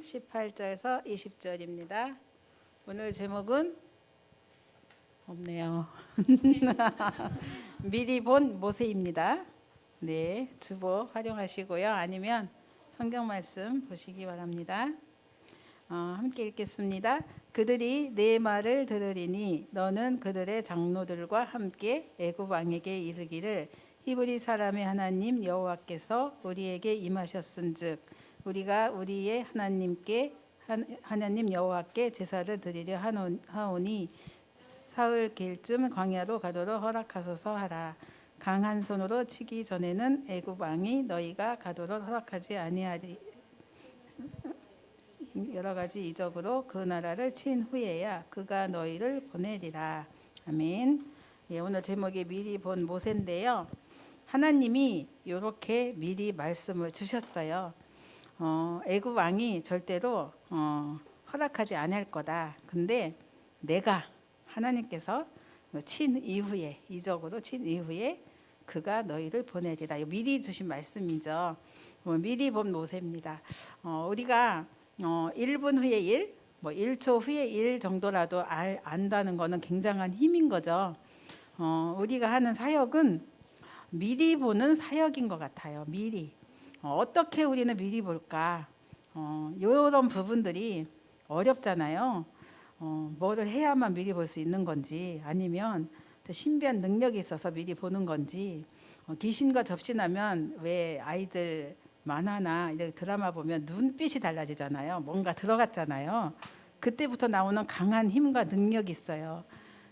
18절에서 20절입니다. 오늘 제목은 없네요. 미리 본 모세입니다. 네, 주보 활용하시고요. 아니면 성경 말씀 보시기 바랍니다. 함께 읽겠습니다. 그들이 내 말을 들으리니 너는 그들의 장로들과 함께 애굽 왕에게 이르기를 히브리 사람의 하나님 여호와께서 우리에게 임하셨은즉 우리가 우리의 하나님 여호와께 제사를 드리려 하오니 사흘 길쯤 광야로 가도록 허락하소서 하라. 강한 손으로 치기 전에는 애굽 왕이 너희가 가도록 허락하지 아니하리. 여러 가지 이적으로 그 나라를 친 후에야 그가 너희를 보내리라. 아멘. 예, 오늘 제목이 미리 본 모세인데요. 하나님이 이렇게 미리 말씀을 주셨어요. 애굽 왕이 절대로 허락하지 않을 거다. 근데 내가 하나님께서 친 이후에 이적으로 친 이후에 그가 너희를 보내리라. 미리 주신 말씀이죠. 미리 본 모세입니다. 우리가 1분 후에 1, 1초 후에 1 정도라도 안다는 것은 굉장한 힘인 거죠. 우리가 하는 사역은 미리 보는 사역인 것 같아요. 미리. 어떻게 우리는 미리 볼까? 이런 부분들이 어렵잖아요. 뭐를 해야만 미리 볼 수 있는 건지, 아니면 또 신비한 능력이 있어서 미리 보는 건지, 귀신과 접신하면 왜 아이들 만화나 이런 드라마 보면 눈빛이 달라지잖아요. 뭔가 들어갔잖아요. 그때부터 나오는 강한 힘과 능력이 있어요.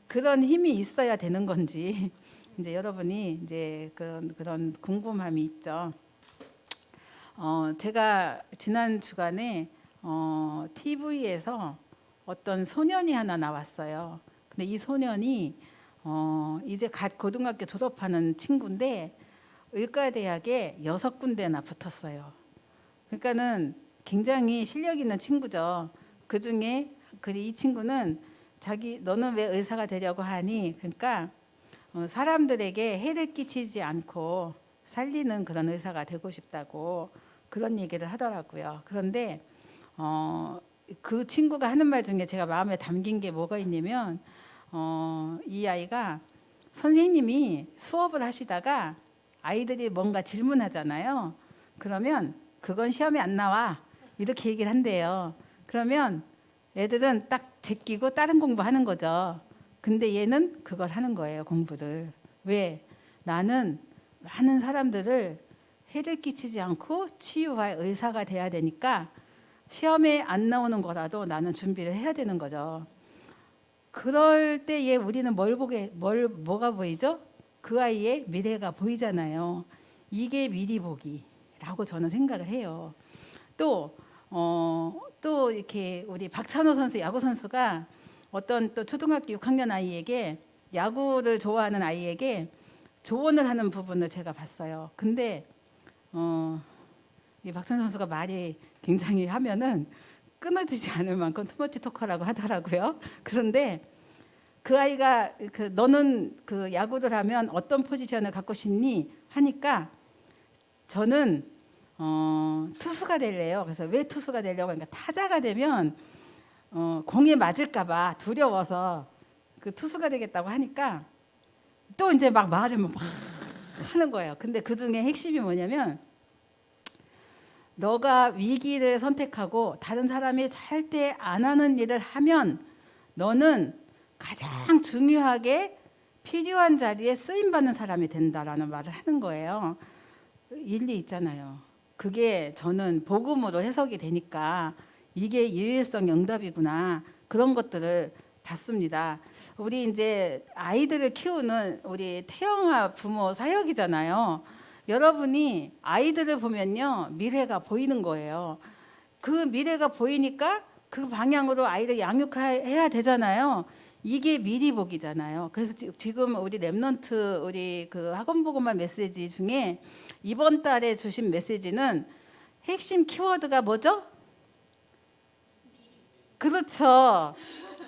그런 힘이 있어야 되는 건지 이제 여러분이 이제 그런 궁금함이 있죠. 제가 지난 주간에 TV에서 어떤 소년이 하나 나왔어요. 근데 이 소년이 이제 갓 고등학교 졸업하는 친구인데 의과대학에 6군데나 붙었어요. 그러니까는 굉장히 실력 있는 친구죠. 그중에 이 친구는 너는 왜 의사가 되려고 하니? 그러니까 사람들에게 해를 끼치지 않고 살리는 그런 의사가 되고 싶다고 그런 얘기를 하더라고요. 그런데 그 친구가 하는 말 중에 제가 마음에 담긴 게 뭐가 있냐면 이 아이가 선생님이 수업을 하시다가 아이들이 뭔가 질문하잖아요. 그러면 그건 시험에 안 나와 이렇게 얘기를 한대요. 그러면 애들은 딱 제끼고 다른 공부하는 거죠. 근데 얘는 그걸 하는 거예요. 공부를. 왜? 나는 많은 사람들을 해를 끼치지 않고 치유할 의사가 돼야 되니까 시험에 안 나오는 거라도 나는 준비를 해야 되는 거죠. 그럴 때에 우리는 뭐가 보이죠? 그 아이의 미래가 보이잖아요. 이게 미리 보기라고 저는 생각을 해요. 또 이렇게 우리 박찬호 선수, 야구 선수가 어떤 또 초등학교 6학년 아이에게, 야구를 좋아하는 아이에게 조언을 하는 부분을 제가 봤어요. 근데 이 박찬호 선수가 말이 굉장히 하면은 끊어지지 않을 만큼 투머치 토커라고 하더라고요. 그런데 그 아이가 너는 그 야구를 하면 어떤 포지션을 갖고 싶니? 하니까 저는 투수가 될래요. 그래서 왜 투수가 되려고 하니까 타자가 되면 공에 맞을까봐 두려워서 그 투수가 되겠다고 하니까 또 이제 막 말을 막 하는 거예요. 근데 그 중에 핵심이 뭐냐면 너가 위기를 선택하고 다른 사람이 절대 안 하는 일을 하면 너는 가장 중요하게 필요한 자리에 쓰임받는 사람이 된다라는 말을 하는 거예요. 일리 있잖아요. 그게 저는 복음으로 해석이 되니까 이게 유일성 응답이구나, 그런 것들을 봤습니다. 우리 이제 아이들을 키우는 우리 태영아 부모 사역이잖아요. 여러분이 아이들을 보면요, 미래가 보이는 거예요. 그 미래가 보이니까 그 방향으로 아이를 양육해야 되잖아요. 이게 미리 보기잖아요. 그래서 지금 우리 랩넌트 우리 그 학원 보고만 메시지 중에 이번 달에 주신 메시지는 핵심 키워드가 뭐죠? 그렇죠.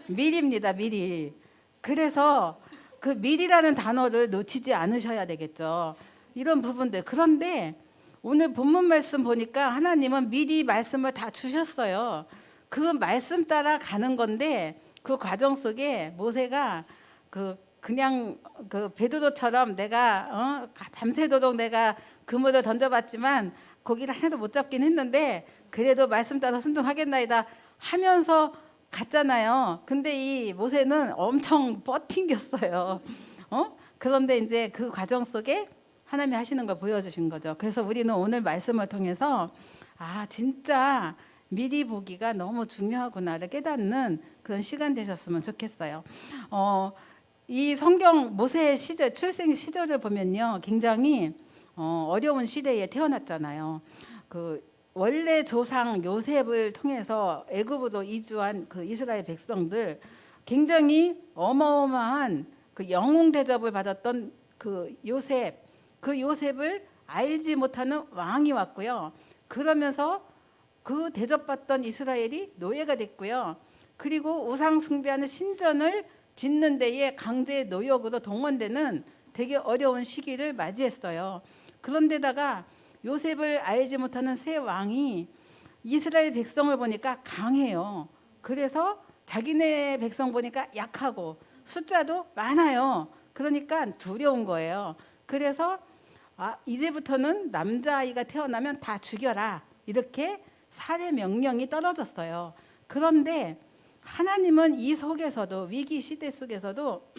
미리입니다. 미리. 그래서 그 미리라는 단어를 놓치지 않으셔야 되겠죠. 이런 부분들. 그런데 오늘 본문 말씀 보니까 하나님은 미리 말씀을 다 주셨어요. 그 말씀 따라 가는 건데 그 과정 속에 모세가 그냥 그 베드로처럼 내가 밤새도록 내가 그물을 던져봤지만 고기를 하나도 못 잡긴 했는데 그래도 말씀 따라 순종하겠나이다 하면서 갔잖아요. 근데 이 모세는 엄청 버팅겼어요. 그런데 이제 그 과정 속에 하나님이 하시는 걸 보여주신 거죠. 그래서 우리는 오늘 말씀을 통해서 아 진짜 미리 보기가 너무 중요하구나를 깨닫는 그런 시간 되셨으면 좋겠어요. 이 성경 모세의 시절, 출생 시절을 보면요, 굉장히 어려운 시대에 태어났잖아요. 그 원래 조상 요셉을 통해서 애굽으로 이주한 그 이스라엘 백성들 굉장히 어마어마한 그 영웅 대접을 받았던 그 요셉을 알지 못하는 왕이 왔고요. 그러면서 그 대접받던 이스라엘이 노예가 됐고요. 그리고 우상 숭배하는 신전을 짓는 데에 강제 노역으로 동원되는 되게 어려운 시기를 맞이했어요. 그런데다가 요셉을 알지 못하는 새 왕이 이스라엘 백성을 보니까 강해요. 그래서 자기네 백성 보니까 약하고 숫자도 많아요. 그러니까 두려운 거예요. 그래서 이제부터는 남자아이가 태어나면 다 죽여라. 이렇게 살해 명령이 떨어졌어요. 그런데 하나님은 이 속에서도 위기 시대 속에서도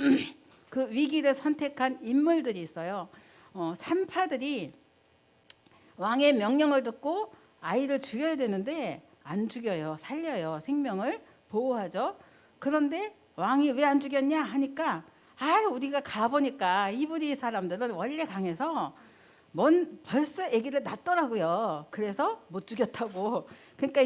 그 위기를 선택한 인물들이 있어요. 산파들이 왕의 명령을 듣고 아이를 죽여야 되는데 안 죽여요. 살려요. 생명을 보호하죠. 그런데 왕이 왜 안 죽였냐 하니까 우리가 가보니까 이브리 사람들은 원래 강해서 벌써 아기를 낳더라고요. 그래서 못 죽였다고. 그러니까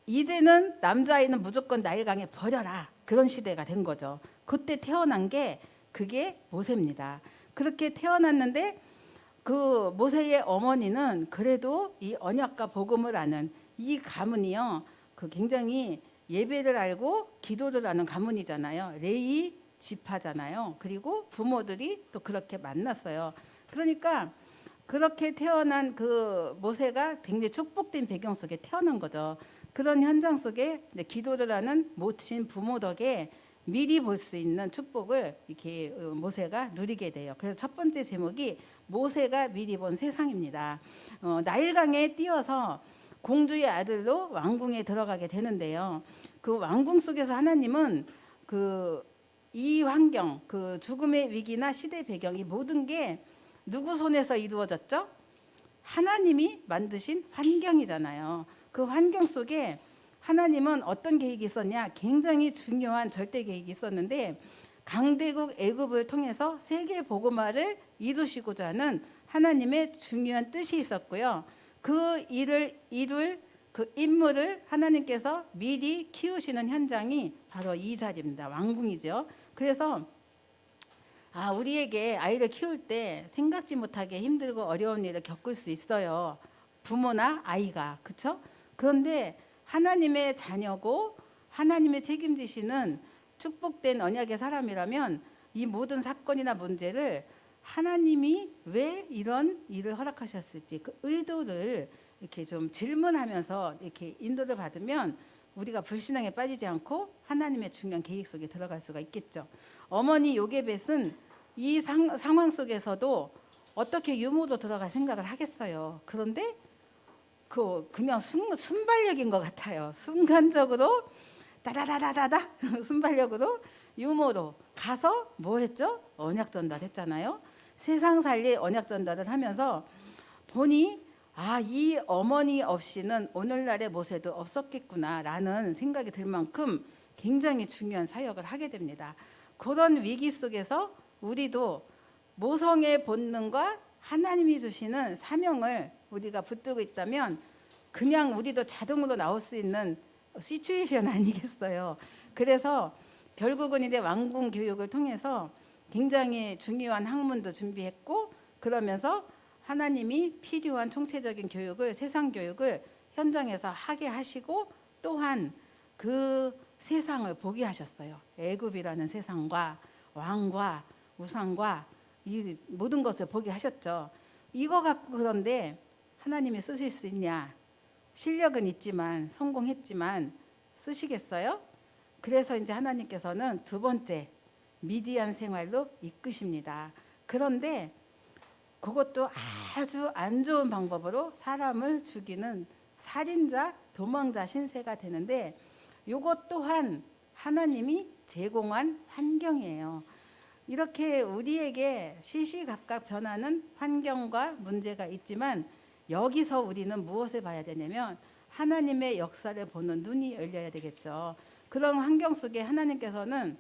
이제는 남자아이는 무조건 나일강에 버려라. 그런 시대가 된 거죠. 그때 태어난 게 그게 모세입니다. 그렇게 태어났는데 그 모세의 어머니는 그래도 이 언약과 복음을 아는 이 가문이요. 그 굉장히 예배를 알고 기도를 하는 가문이잖아요. 레위 지파잖아요. 그리고 부모들이 또 그렇게 만났어요. 그러니까 그렇게 태어난 그 모세가 굉장히 축복된 배경 속에 태어난 거죠. 그런 현장 속에 기도를 하는 모친 부모 덕에 미리 볼 수 있는 축복을 이렇게 모세가 누리게 돼요. 그래서 첫 번째 제목이 모세가 미리 본 세상입니다. 나일강에 뛰어서 공주의 아들로 왕궁에 들어가게 되는데요. 그 왕궁 속에서 하나님은 이 환경, 그 죽음의 위기나 시대 배경이 모든 게 누구 손에서 이루어졌죠? 하나님이 만드신 환경이잖아요. 그 환경 속에 하나님은 어떤 계획이 있었냐? 굉장히 중요한 절대 계획이 있었는데 강대국 애굽을 통해서 세계 복음화를 이루시고자 하는 하나님의 중요한 뜻이 있었고요. 그 일을 이룰 그 인물을 하나님께서 미리 키우시는 현장이 바로 이 자리입니다. 왕궁이죠. 그래서 우리에게 아이를 키울 때 생각지 못하게 힘들고 어려운 일을 겪을 수 있어요. 부모나 아이가. 그렇죠? 그런데 하나님의 자녀고 하나님의 책임지시는 축복된 언약의 사람이라면 이 모든 사건이나 문제를 하나님이 왜 이런 일을 허락하셨을지 그 의도를 이렇게 좀 질문하면서 이렇게 인도를 받으면 우리가 불신앙에 빠지지 않고 하나님의 중요한 계획 속에 들어갈 수가 있겠죠. 어머니 요게벳은 이 상황 속에서도 어떻게 유모로 들어갈 생각을 하겠어요. 그런데 그냥 순발력인 것 같아요. 순간적으로 따다다다다다 순발력으로 유모로 가서 뭐 했죠? 언약 전달했잖아요. 세상 살리 언약 전달을 하면서 보니 이 어머니 없이는 오늘날의 모세도 없었겠구나라는 생각이 들 만큼 굉장히 중요한 사역을 하게 됩니다. 그런 위기 속에서 우리도 모성의 본능과 하나님이 주시는 사명을 우리가 붙들고 있다면 그냥 우리도 자동으로 나올 수 있는 시츄에이션 아니겠어요. 그래서 결국은 이제 왕궁 교육을 통해서 굉장히 중요한 학문도 준비했고 그러면서 하나님이 필요한 총체적인 교육을 세상 교육을 현장에서 하게 하시고 또한 그 세상을 보게 하셨어요. 애굽이라는 세상과 왕과 우상과 이 모든 것을 보게 하셨죠. 이거 갖고 그런데 하나님이 쓰실 수 있냐? 실력은 있지만 성공했지만 쓰시겠어요? 그래서 이제 하나님께서는 두 번째 미디안 생활로 이끄십니다. 그런데 그것도 아주 안 좋은 방법으로 사람을 죽이는 살인자, 도망자 신세가 되는데 이것 또한 하나님이 제공한 환경이에요. 이렇게 우리에게 시시각각 변하는 환경과 문제가 있지만 여기서 우리는 무엇을 봐야 되냐면 하나님의 역사를 보는 눈이 열려야 되겠죠. 그런 환경 속에 하나님께서는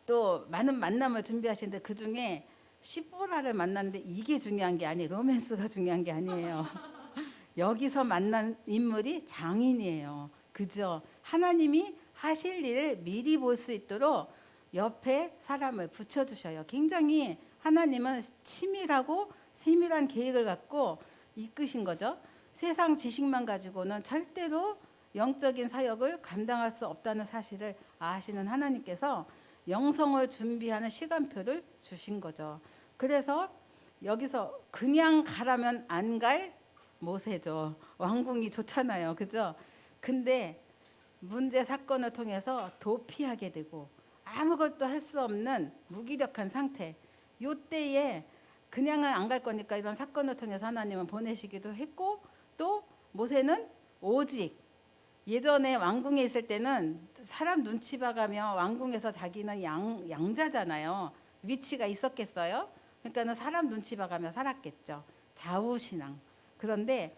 또 많은 만남을 준비하시는데 그중에 시보라를 만났는데 이게 중요한 게 아니에요. 로맨스가 중요한 게 아니에요. 여기서 만난 인물이 장인이에요. 그죠? 하나님이 하실 일을 미리 볼 수 있도록 옆에 사람을 붙여주셔요. 굉장히 하나님은 치밀하고 세밀한 계획을 갖고 이끄신 거죠. 세상 지식만 가지고는 절대로 영적인 사역을 감당할 수 없다는 사실을 아시는 하나님께서 영성을 준비하는 시간표를 주신 거죠. 그래서 여기서 그냥 가라면 안 갈 모세죠. 왕궁이 좋잖아요. 그죠? 근데 문제 사건을 통해서 도피하게 되고 아무것도 할 수 없는 무기력한 상태. 요때에 그냥은 안 갈 거니까 이런 사건을 통해서 하나님은 보내시기도 했고 또 모세는 오직 예전에 왕궁에 있을 때는 사람 눈치 봐가며 왕궁에서 자기는 양자잖아요. 위치가 있었겠어요? 그러니까는 사람 눈치 봐가며 살았겠죠. 좌우신앙. 그런데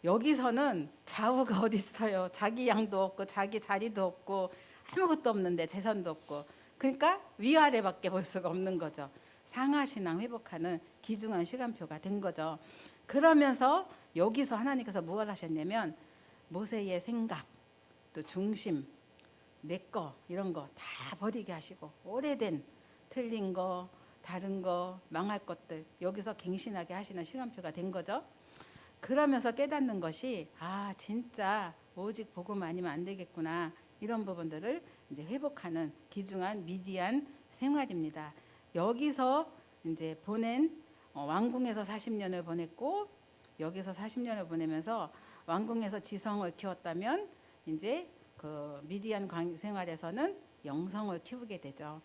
여기서는 좌우가 어디 있어요? 자기 양도 없고 자기 자리도 없고 아무것도 없는데 재산도 없고 그러니까 위아래밖에 볼 수가 없는 거죠. 상하신앙 회복하는 귀중한 시간표가 된 거죠. 그러면서 여기서 하나님께서 무엇 하셨냐면 모세의 생각 또 중심 내 거 이런 거 다 버리게 하시고 오래된 틀린 거 다른 거 망할 것들 여기서 갱신하게 하시는 시간표가 된 거죠. 그러면서 깨닫는 것이 아 진짜 오직 복음 아니면 안 되겠구나 이런 부분들을 이제 회복하는 귀중한 미디안 생활입니다. 여기서 이제 보낸 왕궁에서 40년을 보냈고 여기서 40년을 보내면서 왕궁에서 지성을 키웠다면 이제 그 미디안 생활에서는 영성을 키우게 되죠.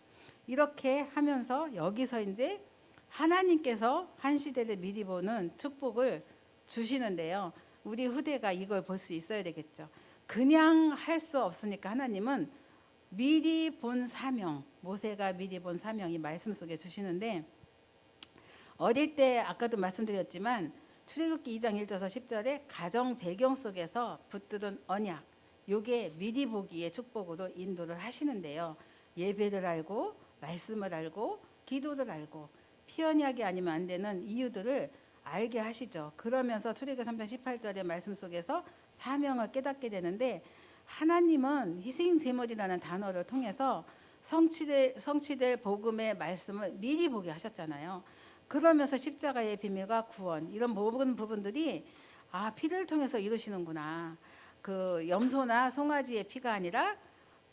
이렇게 하면서 여기서 이제 하나님께서 한 시대를 미리 보는 축복을 주시는데요. 우리 후대가 이걸 볼 수 있어야 되겠죠. 그냥 할 수 없으니까 하나님은 미리 본 사명, 모세가 미리 본 사명이 말씀 속에 주시는데 어릴 때 아까도 말씀드렸지만 출애굽기 2장 1절에서 10절에 가정 배경 속에서 붙들은 언약 요게 미리 보기의 축복으로 인도를 하시는데요. 예배를 알고 말씀을 알고 기도를 알고 피언약이 아니면 안 되는 이유들을 알게 하시죠. 그러면서 출애굽기 3장 18절의 말씀 속에서 사명을 깨닫게 되는데 하나님은 희생제물이라는 단어를 통해서 성취될 복음의 말씀을 미리 보게 하셨잖아요. 그러면서 십자가의 비밀과 구원 이런 모든 부분들이 아 피를 통해서 이루시는구나. 그 염소나 송아지의 피가 아니라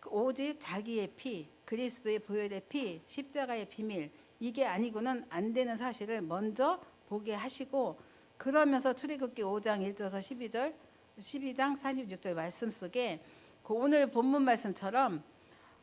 오직 자기의 피, 그리스도의 보혈의 피, 십자가의 비밀 이게 아니고는 안 되는 사실을 먼저 보게 하시고 그러면서 출애굽기 5장 1절에서 12장 46절 말씀 속에 그 오늘 본문 말씀처럼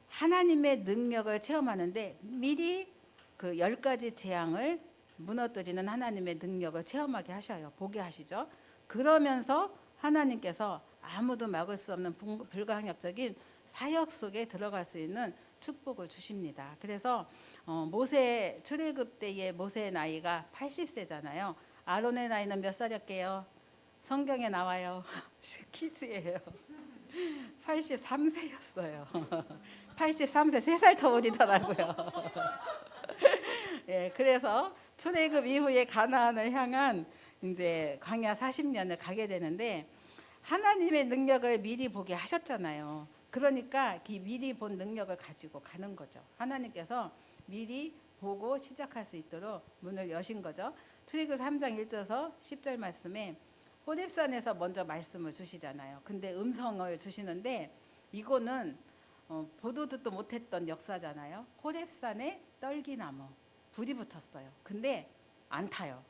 하나님의 능력을 체험하는데 미리 그 10가지 재앙을 무너뜨리는 하나님의 능력을 체험하게 하셔요. 보게 하시죠. 그러면서 하나님께서 아무도 막을 수 없는 불가항력적인 사역 속에 들어갈 수 있는 축복을 주십니다. 그래서 모세 출애굽 때의 모세의 나이가 80세잖아요. 아론의 나이는 몇 살이었게요? 성경에 나와요. 퀴즈예요. 83세였어요. 83세 3살 더 어리더라고요. 예, 그래서 출애굽 이후에 가나안을 향한 이제 광야 40년을 가게 되는데 하나님의 능력을 미리 보게 하셨잖아요. 그러니까 이 미리 본 능력을 가지고 가는 거죠. 하나님께서 미리 보고 시작할 수 있도록 문을 여신 거죠. 출애굽 3장 1절에서 10절 말씀에 호렙산에서 먼저 말씀을 주시잖아요. 근데 음성을 주시는데 이거는 보도 듣도 못했던 역사잖아요. 호렙산에 떨기나무 불이 붙었어요. 근데 안 타요.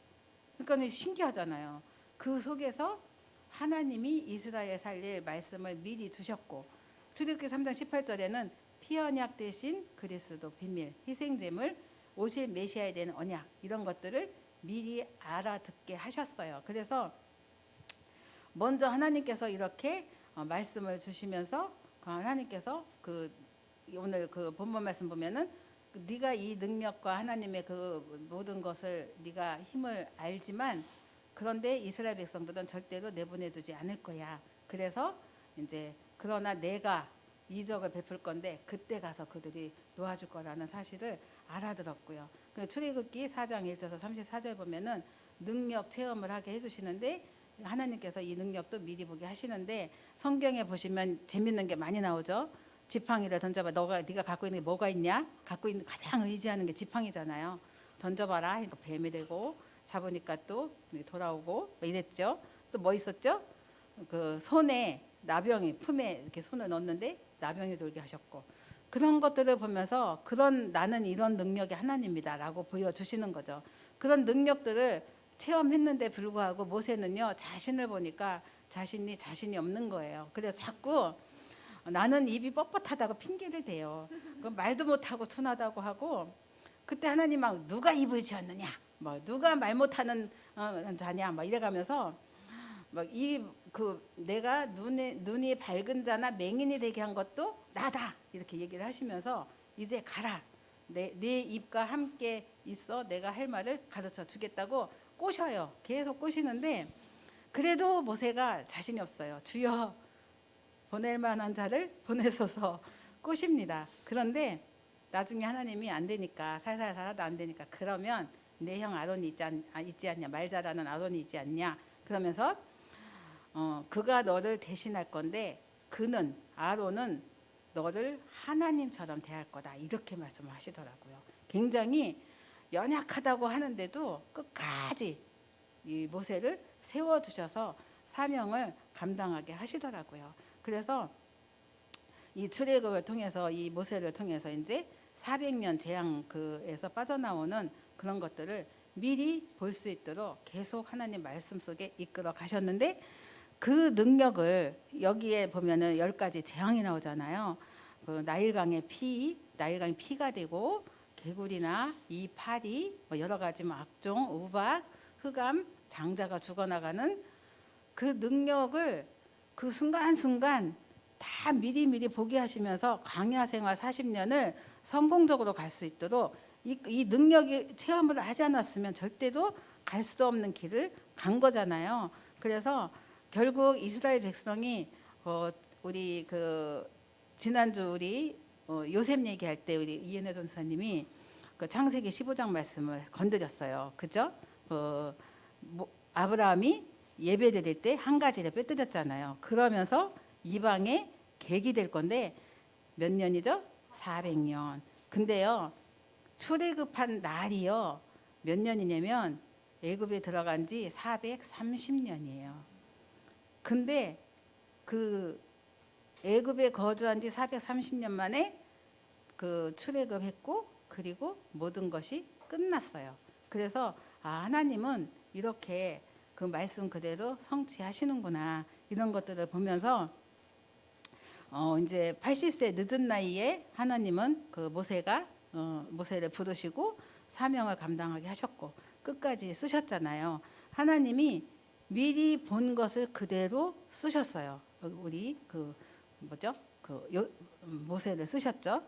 그러니까 신기하잖아요. 그 속에서 하나님이 이스라엘 살릴 말씀을 미리 주셨고, 출애굽기 3장 18절에는 피 언약 대신 그리스도 비밀, 희생제물, 오실 메시아에 대한 언약, 이런 것들을 미리 알아듣게 하셨어요. 그래서 먼저 하나님께서 이렇게 말씀을 주시면서 하나님께서 오늘 그 본문 말씀 보면은 네가 이 능력과 하나님의 그 모든 것을 네가 힘을 알지만, 그런데 이스라엘 백성들은 절대로 내보내주지 않을 거야. 그래서 이제 그러나 내가 이적을 베풀 건데 그때 가서 그들이 놓아줄 거라는 사실을 알아들었고요. 그 출애굽기 4장 1절에서 34절 보면은 능력 체험을 하게 해주시는데, 하나님께서 이 능력도 미리 보게 하시는데, 성경에 보시면 재밌는 게 많이 나오죠. 지팡이를 던져봐. 네가 갖고 있는 게 뭐가 있냐? 갖고 있는 가장 의지하는 게 지팡이잖아요. 던져봐라. 그러니까 뱀이 되고, 잡으니까 또 돌아오고 뭐 이랬죠. 또 뭐 있었죠? 그 손에 나병이, 품에 이렇게 손을 넣었는데 나병이 돌게 하셨고, 그런 것들을 보면서 나는 이런 능력이 하나님이다라고 보여주시는 거죠. 그런 능력들을 체험했는데 불구하고 모세는요, 자신을 보니까 자신이 없는 거예요. 그래서 자꾸 나는 입이 뻣뻣하다고 핑계를 대요. 말도 못하고 둔하다고 하고, 그때 하나님 막 누가 입을 지었느냐, 뭐 누가 말 못하는 자냐, 막 이래가면서 막 내가 눈이 밝은 자나 맹인이 되게 한 것도 나다, 이렇게 얘기를 하시면서 이제 가라, 네 입과 함께 있어, 내가 할 말을 가르쳐 주겠다고 꼬셔요. 계속 꼬시는데 그래도 모세가 자신이 없어요. 주여 보낼 만한 자를 보내소서 꼬십니다. 그런데 나중에 하나님이 안 되니까, 살살 살아도 안 되니까, 그러면 내 형 아론이 있지 않냐, 말 잘하는 아론이 있지 않냐, 그러면서 그가 너를 대신할 건데 아론은 너를 하나님처럼 대할 거다, 이렇게 말씀을 하시더라고요. 굉장히 연약하다고 하는데도 끝까지 이 모세를 세워주셔서 사명을 감당하게 하시더라고요. 그래서 이 출애굽을 통해서, 이 모세를 통해서 이제 400년 재앙에서 빠져나오는 그런 것들을 미리 볼 수 있도록 계속 하나님 말씀 속에 이끌어 가셨는데, 그 능력을 여기에 보면은 10가지 재앙이 나오잖아요. 그 나일강이 피가 되고, 개구리나 이파리, 뭐 여러 가지 악종, 우박, 흑암, 장자가 죽어나가는 그 능력을 그 순간순간 다 미리 보게 하시면서 광야 생활 40년을 성공적으로 갈 수 있도록 이 능력이 체험을 하지 않았으면 절대로 갈 수 없는 길을 간 거잖아요. 그래서 결국 이스라엘 백성이 우리 지난주 우리 요셉 얘기할 때 우리 이은혜 전사님이 그 창세기 15장 말씀을 건드렸어요. 그죠? 아브라함이 예배 드릴 때 한 가지를 빼뜨렸잖아요. 그러면서 이방의 객이 될 건데 몇 년이죠? 400년. 근데요, 출애굽한 날이요 몇 년이냐면 애굽에 들어간 지 430년이에요. 근데 그 애굽에 거주한 지 430년 만에 그 출애굽했고, 그리고 모든 것이 끝났어요. 그래서 하나님은 이렇게 그 말씀 그대로 성취하시는구나, 이런 것들을 보면서 이제 80세 늦은 나이에 하나님은 그 모세를 부르시고 사명을 감당하게 하셨고 끝까지 쓰셨잖아요. 하나님이 미리 본 것을 그대로 쓰셨어요. 우리 모세를 쓰셨죠.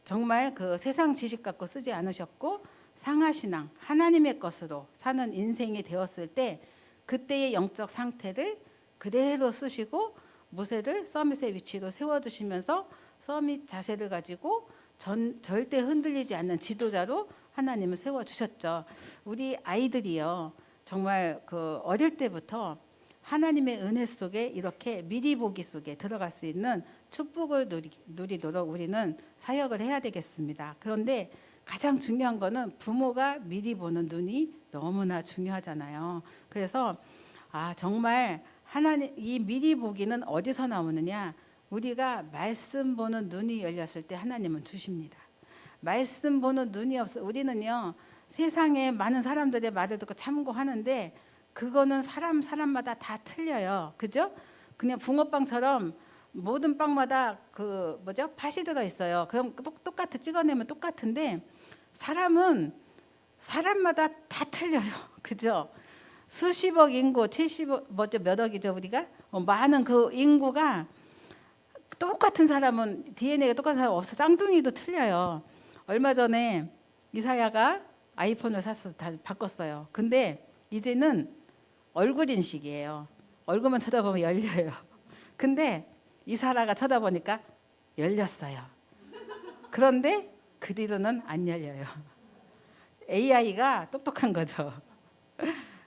정말 세상 지식 갖고 쓰지 않으셨고, 상하신앙 하나님의 것으로 사는 인생이 되었을 때 그때의 영적 상태를 그대로 쓰시고, 모세를 서밋의 위치로 세워주시면서 서밋 자세를 가지고 절대 흔들리지 않는 지도자로 하나님을 세워주셨죠. 우리 아이들이요, 정말 어릴 때부터 하나님의 은혜 속에 이렇게 미리 보기 속에 들어갈 수 있는 축복을 누리도록 우리는 사역을 해야 되겠습니다. 그런데 가장 중요한 거는 부모가 미리 보는 눈이 너무나 중요하잖아요. 그래서 정말 하나님 이 미리 보기는 어디서 나오느냐? 우리가 말씀 보는 눈이 열렸을 때 하나님은 주십니다. 말씀 보는 눈이 없어. 우리는요, 세상에 많은 사람들의 말을 듣고 참고하는데 그거는 사람마다 다 틀려요. 그죠? 그냥 붕어빵처럼 모든 빵마다 그 뭐죠? 팥이 들어 있어요. 그럼 똑같이 찍어내면 똑같은데 사람은 사람마다 다 틀려요. 그죠? 수십억 인구, 70억 뭐죠? 몇 억이죠, 우리가? 많은 그 인구가 똑같은 사람은 DNA가 똑같은 사람 없어. 쌍둥이도 틀려요. 얼마 전에 이사야가 아이폰을 샀어. 다 바꿨어요. 근데 이제는 얼굴 인식이에요. 얼굴만 쳐다보면 열려요. 근데 이사라가 쳐다보니까 열렸어요. 그런데 그 뒤로는 안 열려요. AI가 똑똑한 거죠.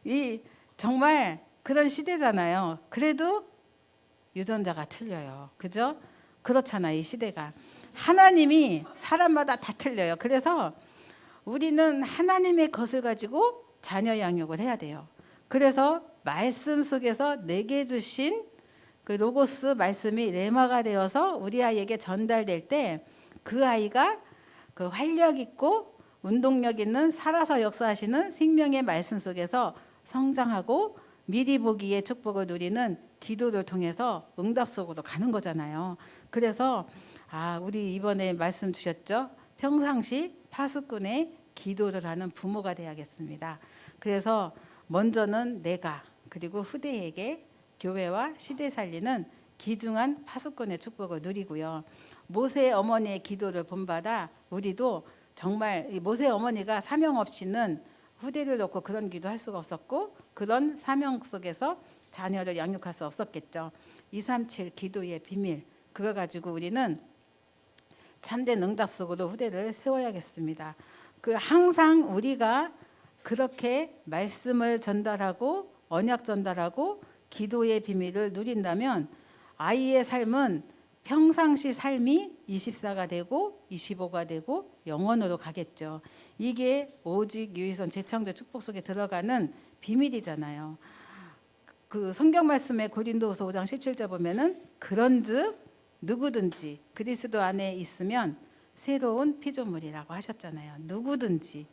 이 정말 그런 시대잖아요. 그래도 유전자가 틀려요. 그죠? 그렇잖아, 이 시대가. 하나님이 사람마다 다 틀려요. 그래서 우리는 하나님의 것을 가지고 자녀 양육을 해야 돼요. 그래서 말씀 속에서 내게 주신 그 로고스 말씀이 레마가 되어서 우리 아이에게 전달될 때 그 아이가 그 활력 있고 운동력 있는 살아서 역사하시는 생명의 말씀 속에서 성장하고 미리 보기의 축복을 누리는 기도를 통해서 응답 속으로 가는 거잖아요. 그래서 우리 이번에 말씀 주셨죠? 평상시 파수꾼의 기도를 하는 부모가 되어야겠습니다. 그래서 먼저는 내가 그리고 후대에게 교회와 시대 살리는 귀중한 파수꾼의 축복을 누리고요. 모세 어머니의 기도를 본받아 우리도 정말 모세 어머니가 사명 없이는 후대를 놓고 그런 기도할 수가 없었고 그런 사명 속에서 자녀를 양육할 수 없었겠죠. 237 기도의 비밀 그거 가지고 우리는 참된 응답 속으로 후대를 세워야겠습니다. 그 항상 우리가 그렇게 말씀을 전달하고 언약 전달하고 기도의 비밀을 누린다면 아이의 삶은 평상시 삶이 24가 되고 25가 되고 영원으로 가겠죠. 이게 오직 유희선 재창조 축복 속에 들어가는 비밀이잖아요. 그 성경 말씀에 고린도후서 5장 17절 보면은 그런즉 누구든지 그리스도 안에 있으면 새로운 피조물이라고 하셨잖아요. 누구든지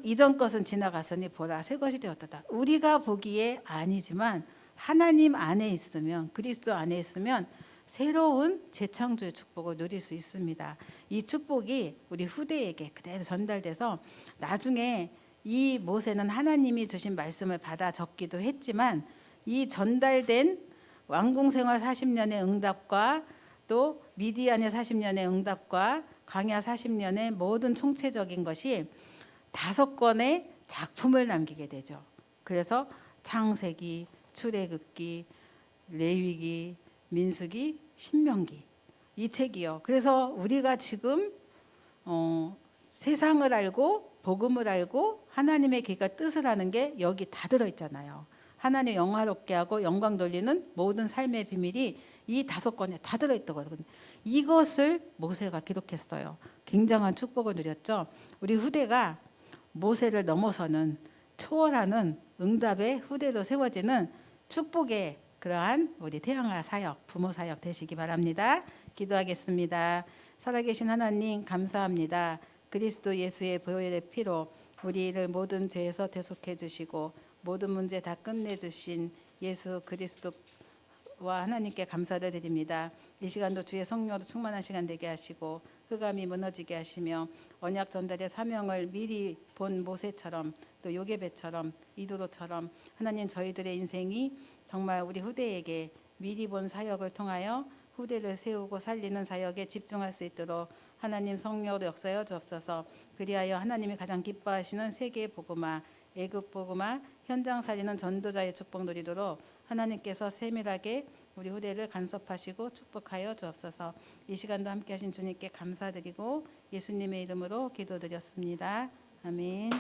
이전 것은 지나갔으니 보라 새 것이 되었도다. 우리가 보기에 아니지만 하나님 안에 있으면 그리스도 안에 있으면 새로운 재창조의 축복을 누릴 수 있습니다. 이 축복이 우리 후대에게 그대로 전달돼서 나중에 이 모세는 하나님이 주신 말씀을 받아 적기도 했지만 이 전달된 왕궁생활 40년의 응답과 또 미디안의 40년의 응답과 광야 40년의 모든 총체적인 것이 5권의 작품을 남기게 되죠. 그래서 창세기, 출애굽기, 레위기, 민수기, 신명기 이 책이요. 그래서 우리가 지금 세상을 알고 복음을 알고 하나님의 계획과 뜻을 하는 게 여기 다 들어있잖아요. 하나님 영화롭게 하고 영광 돌리는 모든 삶의 비밀이 이 5권에 다 들어있더거든요. 이것을 모세가 기록했어요. 굉장한 축복을 누렸죠. 우리 후대가 모세를 넘어서는 초월하는 응답의 후대로 세워지는 축복의 그러한 우리 태양아 사역, 부모 사역 되시기 바랍니다. 기도하겠습니다. 살아계신 하나님 감사합니다. 그리스도 예수의 보혈의 피로 우리를 모든 죄에서 대속해 주시고 모든 문제 다 끝내주신 예수 그리스도와 하나님께 감사를 드립니다. 이 시간도 주의 성령으로 충만한 시간 되게 하시고 흑암이 무너지게 하시며 언약 전달의 사명을 미리 본 모세처럼 또 요게벳처럼 이도로처럼 하나님 저희들의 인생이 정말 우리 후대에게 미리 본 사역을 통하여 후대를 세우고 살리는 사역에 집중할 수 있도록 하나님 성령으로 역사하여 주옵소서. 그리하여 하나님이 가장 기뻐하시는 세계 복음화, 애굽 복음화, 현장 살리는 전도자의 축복 누리도록 하나님께서 세밀하게 우리 후대를 간섭하시고 축복하여 주옵소서. 이 시간도 함께 하신 주님께 감사드리고 예수님의 이름으로 기도드렸습니다. 아멘.